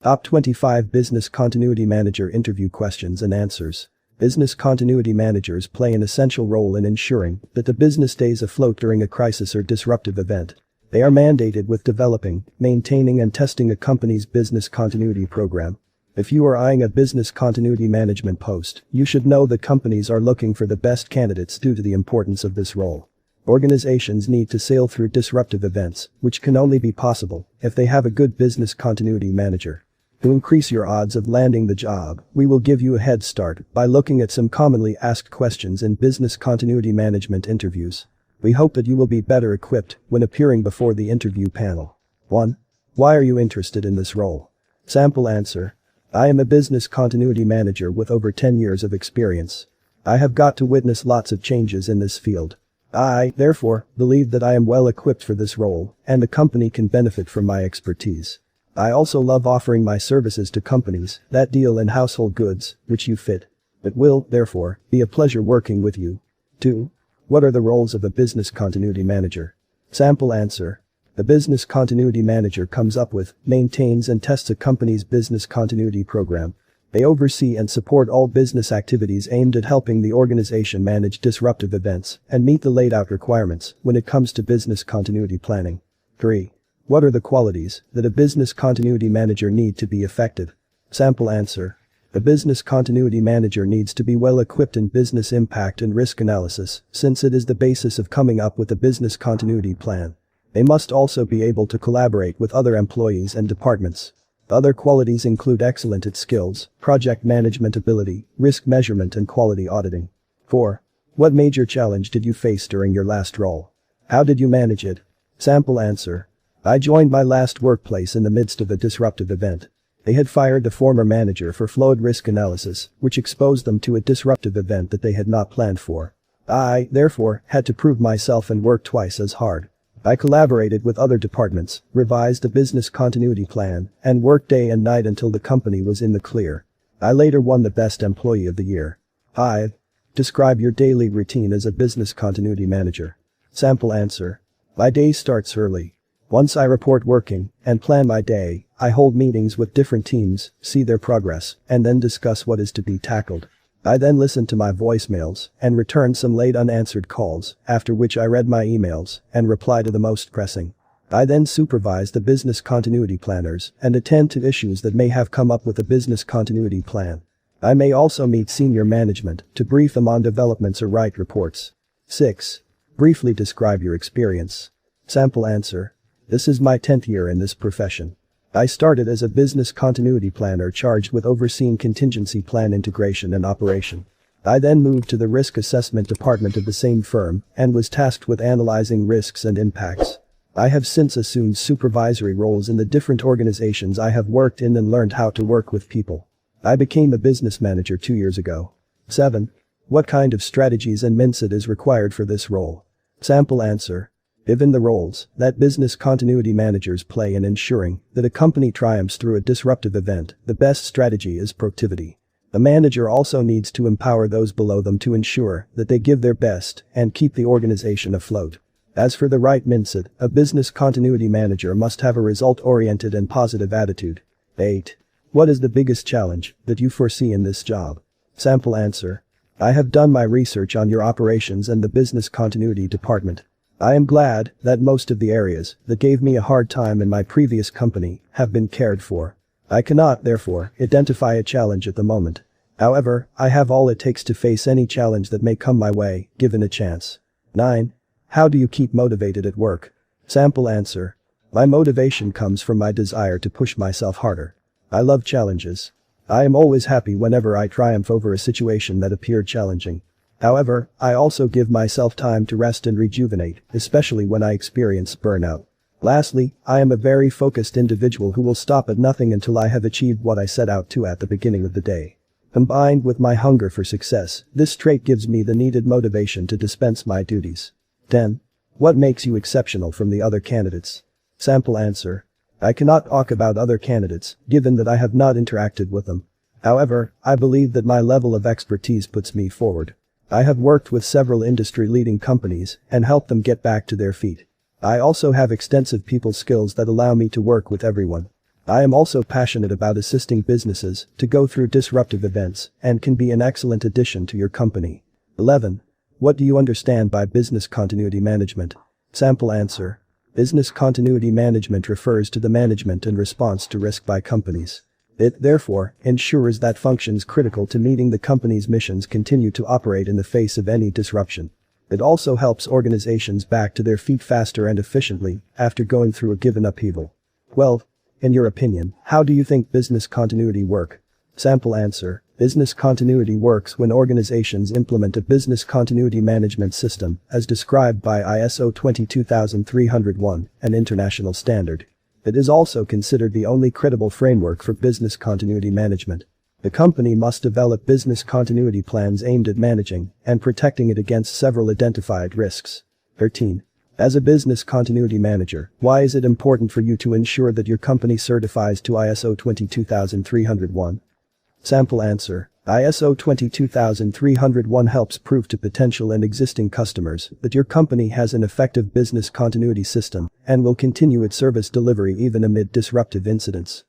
Top 25 Business Continuity Manager Interview Questions and Answers. Business continuity managers play an essential role in ensuring that the business stays afloat during a crisis or disruptive event. They are mandated with developing, maintaining and testing a company's business continuity program. If you are eyeing a business continuity management post, you should know that companies are looking for the best candidates due to the importance of this role. Organizations need to sail through disruptive events, which can only be possible if they have a good business continuity manager. To increase your odds of landing the job, we will give you a head start by looking at some commonly asked questions in business continuity management interviews. We hope that you will be better equipped when appearing before the interview panel. 1. Why are you interested in this role? Sample answer. I am a business continuity manager with over 10 years of experience. I have got to witness lots of changes in this field. I, therefore, believe that I am well equipped for this role, and the company can benefit from my expertise. I also love offering my services to companies that deal in household goods, which you fit. It will, therefore, be a pleasure working with you. 2. What are the roles of a business continuity manager? Sample answer. The business continuity manager comes up with, maintains and tests a company's business continuity program. They oversee and support all business activities aimed at helping the organization manage disruptive events and meet the laid-out requirements when it comes to business continuity planning. 3. What are the qualities that a business continuity manager need to be effective? Sample answer. The business continuity manager needs to be well equipped in business impact and risk analysis, since it is the basis of coming up with a business continuity plan. They must also be able to collaborate with other employees and departments. Other qualities include excellent at skills, project management ability, risk measurement and quality auditing. 4. What major challenge did you face during your last role? How did you manage it? Sample answer. I joined my last workplace in the midst of a disruptive event. They had fired the former manager for flawed risk analysis, which exposed them to a disruptive event that they had not planned for. I, therefore, had to prove myself and work twice as hard. I collaborated with other departments, revised a business continuity plan, and worked day and night until the company was in the clear. I later won the Best Employee of the Year. 5. Describe your daily routine as a business continuity manager. Sample answer. My day starts early. Once I report working and plan my day, I hold meetings with different teams, see their progress, and then discuss what is to be tackled. I then listen to my voicemails and return some late unanswered calls, after which I read my emails and reply to the most pressing. I then supervise the business continuity planners and attend to issues that may have come up with a business continuity plan. I may also meet senior management to brief them on developments or write reports. 6. Briefly describe your experience. Sample answer. This is my 10th year in this profession. I started as a business continuity planner charged with overseeing contingency plan integration and operation. I then moved to the risk assessment department of the same firm and was tasked with analyzing risks and impacts. I have since assumed supervisory roles in the different organizations I have worked in and learned how to work with people. I became a business manager 2 years ago. 7. What kind of strategies and mindset is required for this role? Sample answer. Given the roles that business continuity managers play in ensuring that a company triumphs through a disruptive event, the best strategy is proactivity. The manager also needs to empower those below them to ensure that they give their best and keep the organization afloat. As for the right mindset, a business continuity manager must have a result-oriented and positive attitude. 8. What is the biggest challenge that you foresee in this job? Sample answer. I have done my research on your operations and the business continuity department. I am glad that most of the areas that gave me a hard time in my previous company have been cared for. I cannot, therefore, identify a challenge at the moment. However, I have all it takes to face any challenge that may come my way, given a chance. 9. How do you keep motivated at work? Sample answer. My motivation comes from my desire to push myself harder. I love challenges. I am always happy whenever I triumph over a situation that appeared challenging. However, I also give myself time to rest and rejuvenate, especially when I experience burnout. Lastly, I am a very focused individual who will stop at nothing until I have achieved what I set out to at the beginning of the day. Combined with my hunger for success, this trait gives me the needed motivation to dispense my duties. 10. What makes you exceptional from the other candidates? Sample answer. I cannot talk about other candidates, given that I have not interacted with them. However, I believe that my level of expertise puts me forward. I have worked with several industry-leading companies and helped them get back to their feet. I also have extensive people skills that allow me to work with everyone. I am also passionate about assisting businesses to go through disruptive events and can be an excellent addition to your company. 11. What do you understand by business continuity management? Sample answer. Business continuity management refers to the management and response to risk by companies. It, therefore, ensures that functions critical to meeting the company's missions continue to operate in the face of any disruption. It also helps organizations back to their feet faster and efficiently after going through a given upheaval. 12. In your opinion, how do you think business continuity work? Sample answer. Business continuity works when organizations implement a business continuity management system, as described by ISO 22301, an international standard. It is also considered the only credible framework for business continuity management. The company must develop business continuity plans aimed at managing and protecting it against several identified risks. 13. As a business continuity manager, why is it important for you to ensure that your company certifies to ISO 22301? Sample answer. ISO 22301 helps prove to potential and existing customers that your company has an effective business continuity system and will continue its service delivery even amid disruptive incidents.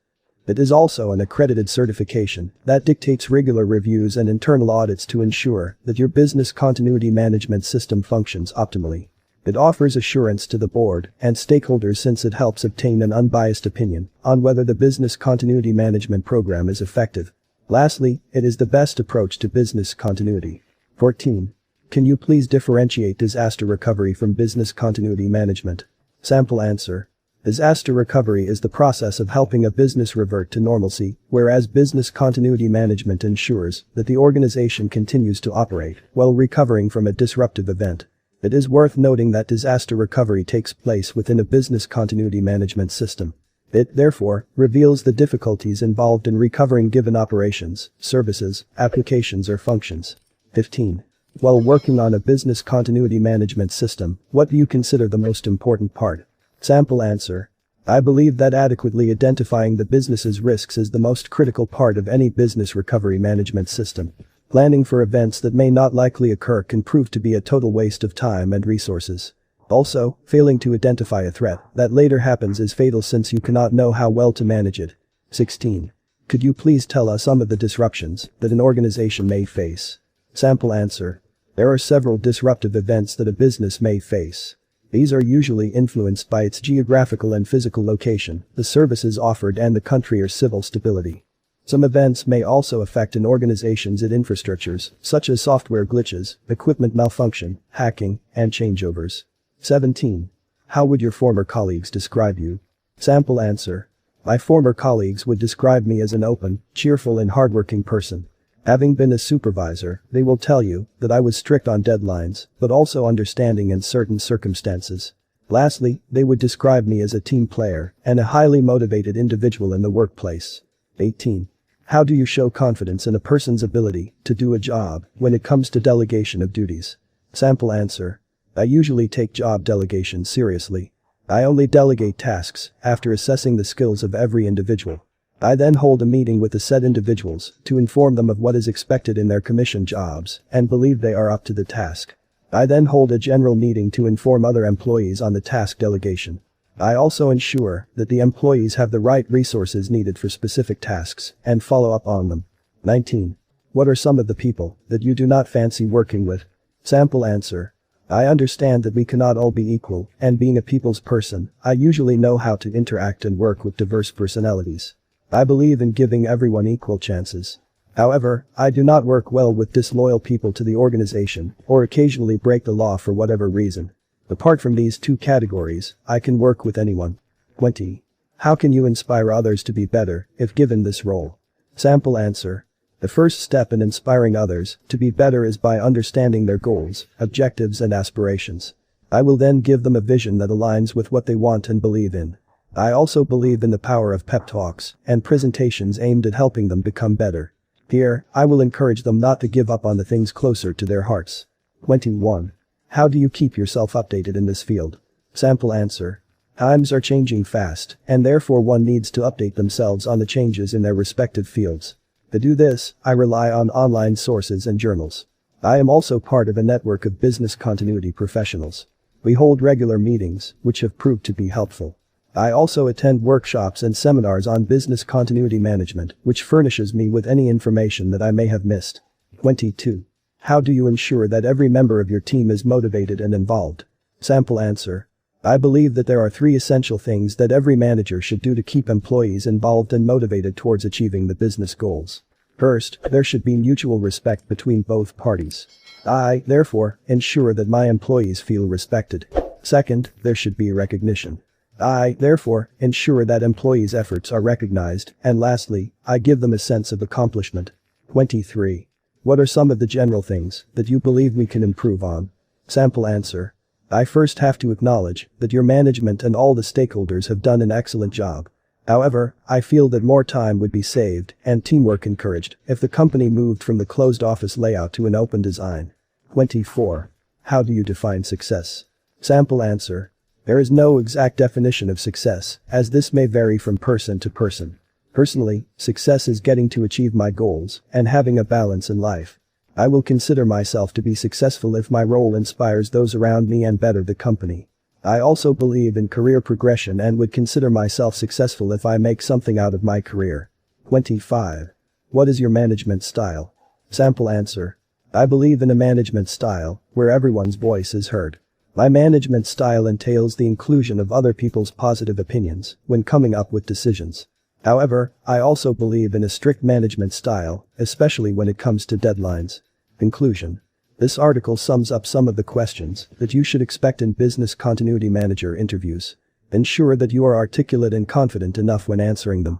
It is also an accredited certification that dictates regular reviews and internal audits to ensure that your business continuity management system functions optimally. It offers assurance to the board and stakeholders since it helps obtain an unbiased opinion on whether the business continuity management program is effective. Lastly, it is the best approach to business continuity. 14. Can you please differentiate disaster recovery from business continuity management? Sample answer. Disaster recovery is the process of helping a business revert to normalcy, whereas business continuity management ensures that the organization continues to operate while recovering from a disruptive event. It is worth noting that disaster recovery takes place within a business continuity management system. It, therefore, reveals the difficulties involved in recovering given operations, services, applications or functions. 15. While working on a business continuity management system, what do you consider the most important part? Sample answer. I believe that adequately identifying the business's risks is the most critical part of any business recovery management system. Planning for events that may not likely occur can prove to be a total waste of time and resources. Also, failing to identify a threat that later happens is fatal since you cannot know how well to manage it. 16. Could you please tell us some of the disruptions that an organization may face? Sample answer. There are several disruptive events that a business may face. These are usually influenced by its geographical and physical location, the services offered and the country or civil stability. Some events may also affect an organization's infrastructures, such as software glitches, equipment malfunction, hacking, and changeovers. 17. How would your former colleagues describe you? Sample answer. My former colleagues would describe me as an open, cheerful and hardworking person. Having been a supervisor, they will tell you that I was strict on deadlines, but also understanding in certain circumstances. Lastly, they would describe me as a team player and a highly motivated individual in the workplace. 18. How do you show confidence in a person's ability to do a job when it comes to delegation of duties? Sample answer. I usually take job delegation seriously. I only delegate tasks after assessing the skills of every individual. I then hold a meeting with the said individuals to inform them of what is expected in their commission jobs and believe they are up to the task. I then hold a general meeting to inform other employees on the task delegation. I also ensure that the employees have the right resources needed for specific tasks and follow up on them. 19. What are some of the people that you do not fancy working with? Sample answer. I understand that we cannot all be equal, and being a people's person, I usually know how to interact and work with diverse personalities. I believe in giving everyone equal chances. However, I do not work well with disloyal people to the organization or occasionally break the law for whatever reason. Apart from these two categories, I can work with anyone. 20. How can you inspire others to be better if given this role? Sample answer. The first step in inspiring others to be better is by understanding their goals, objectives and aspirations. I will then give them a vision that aligns with what they want and believe in. I also believe in the power of pep talks and presentations aimed at helping them become better. Here, I will encourage them not to give up on the things closer to their hearts. 21. How do you keep yourself updated in this field? Sample answer. Times are changing fast, and therefore one needs to update themselves on the changes in their respective fields. To do this, I rely on online sources and journals. I am also part of a network of business continuity professionals. We hold regular meetings, which have proved to be helpful. I also attend workshops and seminars on business continuity management, which furnishes me with any information that I may have missed. 22. How do you ensure that every member of your team is motivated and involved? Sample answer. I believe that there are 3 essential things that every manager should do to keep employees involved and motivated towards achieving the business goals. First, there should be mutual respect between both parties. I, therefore, ensure that my employees feel respected. Second, there should be recognition. I, therefore, ensure that employees' efforts are recognized, and lastly, I give them a sense of accomplishment. 23. What are some of the general things that you believe we can improve on? Sample answer. I first have to acknowledge that your management and all the stakeholders have done an excellent job. However, I feel that more time would be saved and teamwork encouraged if the company moved from the closed office layout to an open design. 24. How do you define success? Sample answer. There is no exact definition of success, as this may vary from person to person. Personally, success is getting to achieve my goals and having a balance in life. I will consider myself to be successful if my role inspires those around me and better the company. I also believe in career progression and would consider myself successful if I make something out of my career. 25. What is your management style? Sample answer. I believe in a management style where everyone's voice is heard. My management style entails the inclusion of other people's positive opinions when coming up with decisions. However, I also believe in a strict management style, especially when it comes to deadlines. Conclusion. This article sums up some of the questions that you should expect in business continuity manager interviews. Ensure that you are articulate and confident enough when answering them.